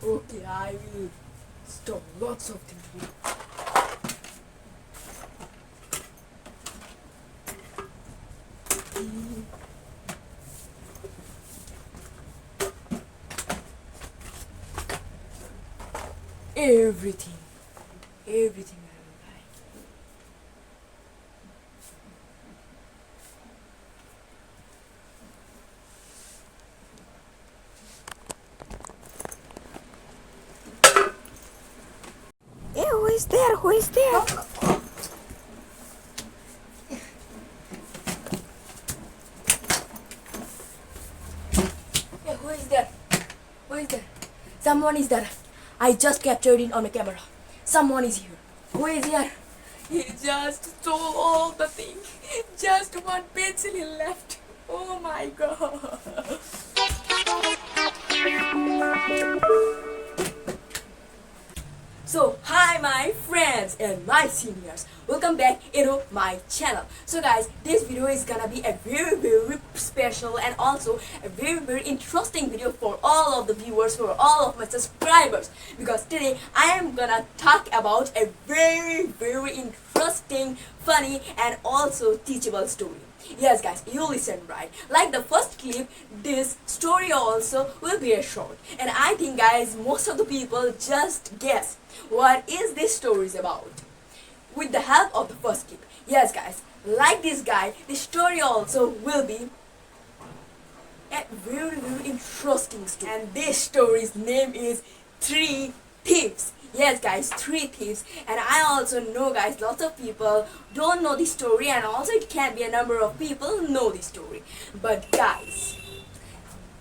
Okay, I will stop lots of things to do. Everything, everything I will buy. Hey, who is there? Who is there? Hey, who is there? Who is there? Someone is there. I just captured it on the camera. Someone is here. Who is here? He just stole all the thing. Just one pencil he left. Oh my god. So hi my friends and my seniors, welcome back into my channel. So guys, this video is gonna be a very special and also a very interesting video for all of the viewers, for all of my subscribers, because today I am gonna talk about a very interesting, funny and also teachable story. Yes guys, you listen right. Like the first clip, this story also will be a short. And I think guys, most of the people just guess what is this story is about with the help of the first clip. Yes guys, like this guy, the story also will be a very interesting story. And this story's name is Three Thieves. Yes guys, Three Thieves. And I also know guys, lots of people don't know this story, and also it can be a number of people know this story. But guys,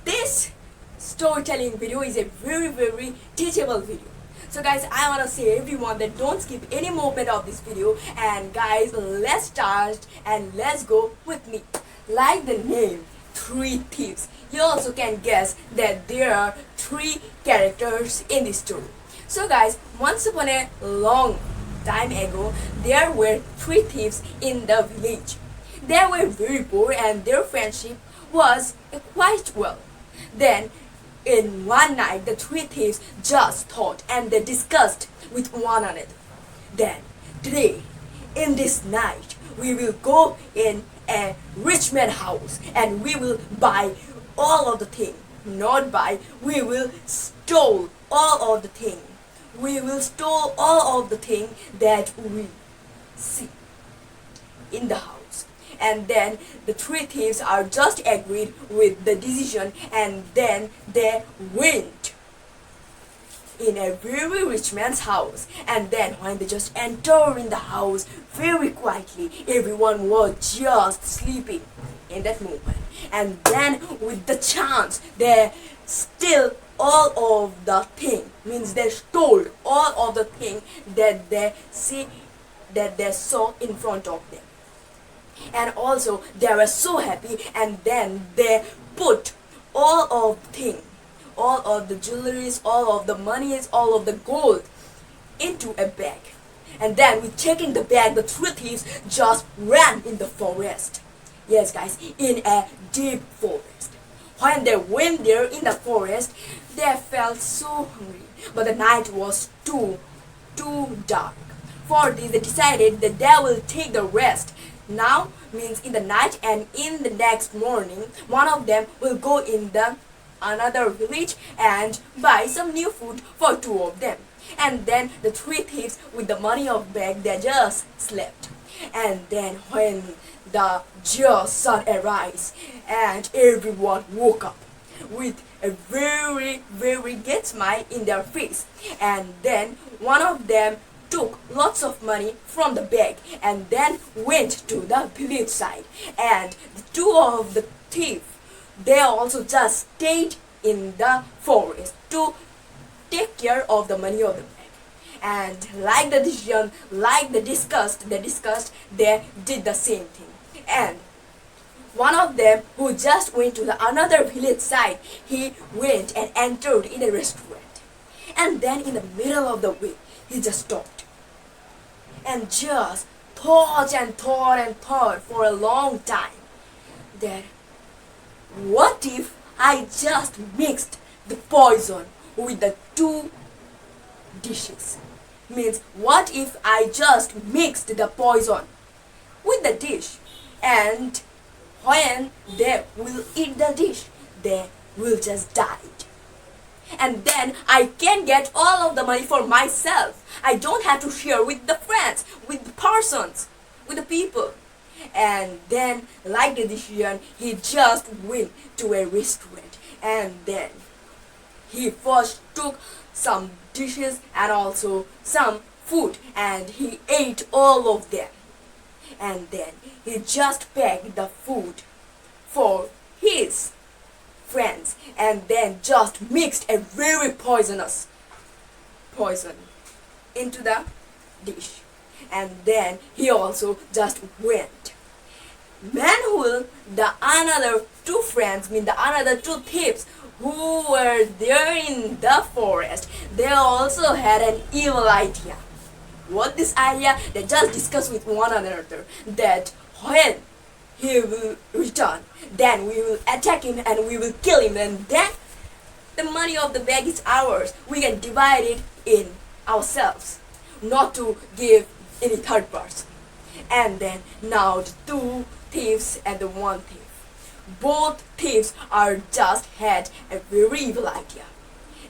this storytelling video is a very teachable video. So guys, I want to say everyone that don't skip any moment of this video, and guys, let's start and let's go with me. Like the name Three Thieves, you also can guess that there are three characters in this story. So guys, once upon a long time ago, there were three thieves in the village. They were very poor and their friendship was quite well. Then in one night, the three thieves just thought and they discussed with one another. Then today, in this night, we will go in a rich man's house and we will buy all of the thing. Not buy, we will steal all of the thing. We will steal all of the thing that we see in the house. And then the three thieves are just agreed with the decision, and then they went in a very rich man's house. And then when they just entered in the house very quietly, everyone was just sleeping in that moment. And then with the chance, they steal all of the thing, means they stole all of the thing that they see, that they saw in front of them. And also they were so happy, and then they put all of the thing, all of the jewelries, all of the monies, all of the gold into a bag. And then with taking the bag, the three thieves just ran in the forest. Yes guys, in a deep forest. When they went there in the forest, they felt so hungry, but the night was too dark. For this, they decided that they will take the rest. Now means in the night, and in the next morning, one of them will go in the another village and buy some new food for two of them. And then the three thieves with the money of bag, they just slept. And then when the just sun arose and everyone woke up with a very good smile in their face, and then one of them took lots of money from the bag and then went to the village side, and the two of the thieves, they also just stayed in the forest to take care of the money of the bag. And like the decision, like they discussed, they did the same thing. And one of them who just went to the another village side, he went and entered in a restaurant. And then in the middle of the way, he just stopped and just thought for a long time that what if I just mixed the poison with the two dishes. Means what if I just mixed the poison with the dish, and when they will eat the dish, they will just die. And then I can get all of the money for myself. I don't have to share with the friends, with the persons, with the people. And then, like the decision, he just went to a restaurant, and then he first took some dishes and also some food, and he ate all of them. And then he just packed the food for his friends, and then just mixed a very poisonous poison into the dish. And then he also just went. Meanwhile, the another two friends, the another two thieves who were there in the forest, they also had an evil idea. What this idea? They just discussed with one another that when he will return, then we will attack him and we will kill him, and then the money of the bag is ours. We can divide it in ourselves, not to give any third person. And then now the two thieves and the one thief, both thieves are just had a very evil idea.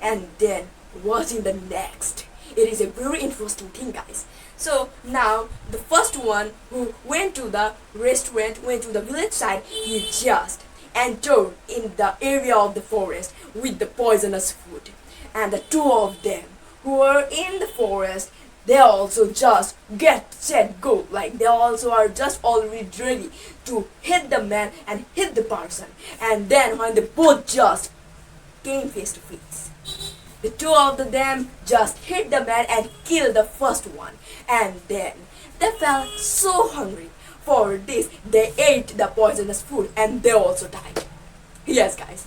And then what's in the next? It is a very interesting thing, guys. So now the first one who went to the restaurant, went to the village side, he just entered in the area of the forest with the poisonous food. And the two of them who were in the forest, they also just get set go, like they also are just already ready to hit the man and hit the person. And then when they both just came face to face, the two of them just hit the man and killed the first one. And then they felt so hungry. For this, they ate the poisonous food and they also died. Yes, guys,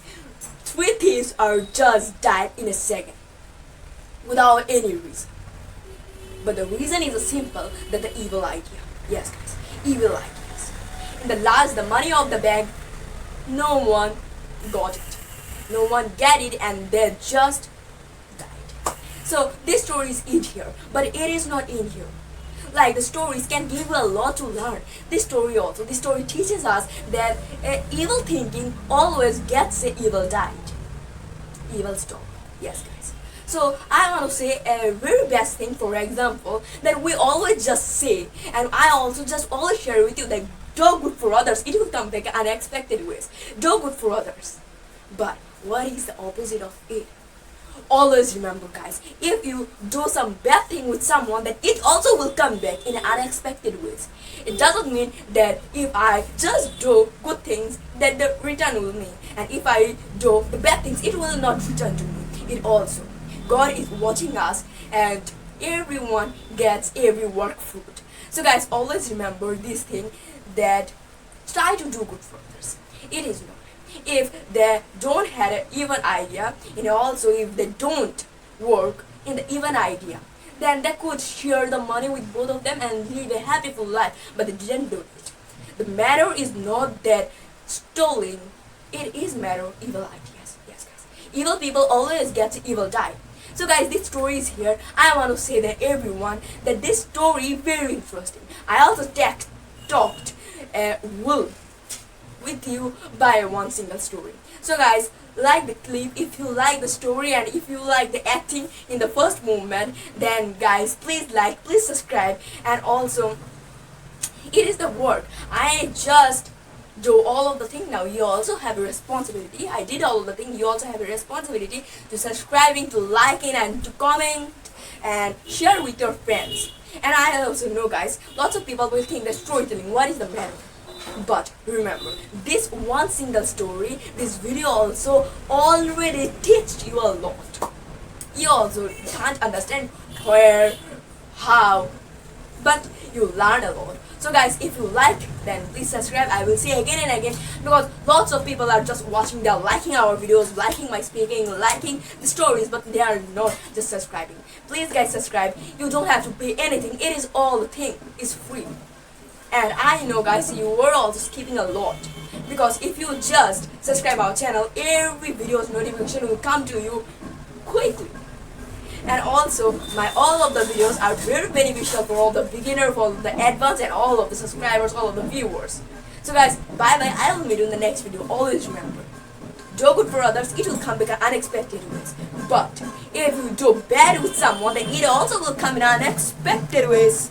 three thieves are just died in a second without any reason. But the reason is simple, that the evil idea. Yes, guys, evil ideas. In the last, the money of the bag, no one got it. No one get it, and they just died. So this story is in here, but it is not in here. Like the stories can give you a lot to learn. This story teaches us that evil thinking always gets the evil died. Evil stop. Yes, guys. So I want to say a very best thing, for example, that we always just say, and I also just always share with you that do good for others, it will come back unexpected ways. Do good for others. But what is the opposite of it? Always remember, guys, if you do some bad thing with someone, then it also will come back in unexpected ways. It doesn't mean that if I just do good things, that the return will mean, and if I do the bad things, it will not return to me. It also, God is watching us, and everyone gets every work fruit. So guys, always remember this thing, that try to do good for others. It is not. If they don't have an even idea, and also if they don't work in the even idea, then they could share the money with both of them and live a happy full life, but they didn't do it. The matter is not that stealing, it is matter of evil ideas. Yes, guys, evil people always get evil die. So guys, this story is here. I want to say that everyone, that this story is very interesting. I also talked will with you by one single story. So guys, like the clip if you like the story, and if you like the acting in the first movement, then guys, please like, please subscribe, and also it is the work. I just do all of the thing. Now you also have a responsibility. I did all of the thing. You also have a responsibility to subscribing, to liking, and to comment and share with your friends. And I also know, guys, lots of people will think that storytelling, what is the matter? But remember, this one single story, this video also already teaches you a lot. You also can't understand where, how, but you learn a lot. So guys, if you like, then please subscribe. I will say again and again, because lots of people are just watching, they are liking our videos, liking my speaking, liking the stories, but they are not just subscribing. Please guys, subscribe. You don't have to pay anything. It is all the thing. It's free. And I know, guys, you were also skipping a lot, because if you just subscribe our channel, every video's notification will come to you quickly. And also, my all of the videos are very beneficial for all the beginner, for the advanced, and all of the subscribers, all of the viewers. So guys, bye bye. I will meet you in the next video. Always remember, do good for others, it will come back in unexpected ways. But if you do bad with someone, then it also will come in unexpected ways.